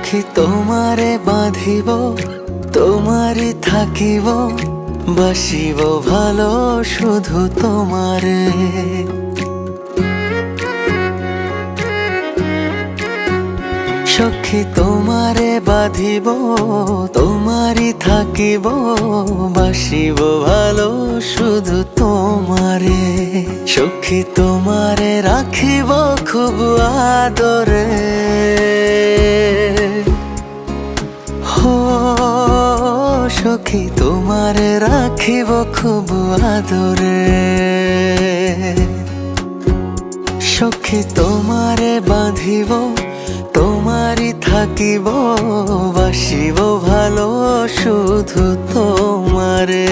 সখী তোমারে বাঁধিব, তোমারই থাকিব, বাসিব ভালো শুধু তোমারে। সখী তোমারে বাঁধিব, তোমারই থাকিব, বাসিব ভালো শুধু তোমারে। সখী তোমারে রাখিব খুব আদরে, হো সখী তোমারে রাখিব খুব আদরে। সখী তোমারে বাঁধিব, তোমারই থাকিব, বাসিব ভালো শুধু তোমারে।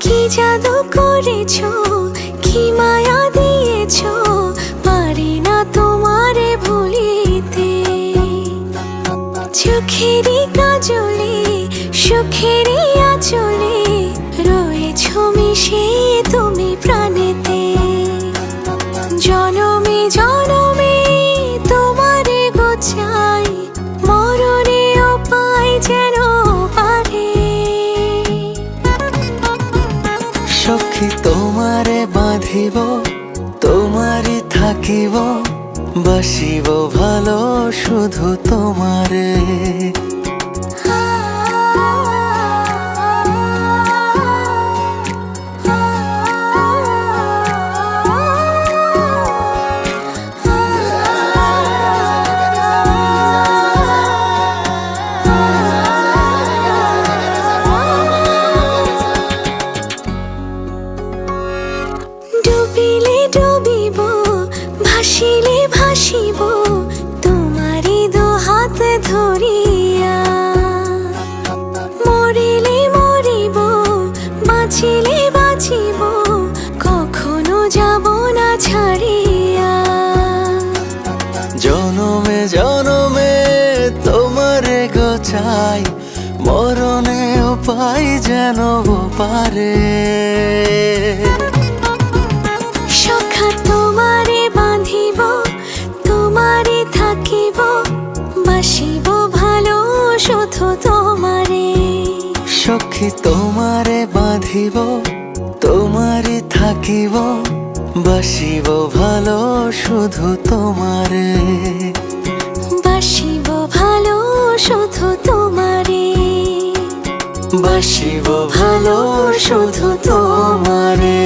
কি জাদু করেছো, কি মায়া দিয়েছো, পারি না তোমারে ভুলিতে। চোখেরই কাজলে, সুখেরই আঁচলে, রয়েছো মিশে তুমি প্রাণেতে। জনমে জনমে তোমারে গো চাই, মরণেও পাই যেন পারে। সখী তোমারে বাঁধিব, তোমারই থাকিব, বাসিব ভালো শুধু তোমারে। ডুবিলে ডুবিব, ভাসিলে ভাসিব, তোমারই দুহাত ধরিয়া। মরিলে মরিব, বাঁচিলে বাঁচিব, কখনো যাব না ছাড়িয়া। জনমে জনমে তোমারে গো চাই, মরণেও পাই যেন পারে। সখা তোমারে বাঁধিব, তোমারে থাকিব, বাসিব ভালো শুধু তোমারে। সখী তোমারে বাঁধিব, তোমারই থাকিব, বাসিব ভালো শুধু তোমারে। বাসিব ভালো শুধু তোমারে, বাসিব ভালো শুধু তোমারে।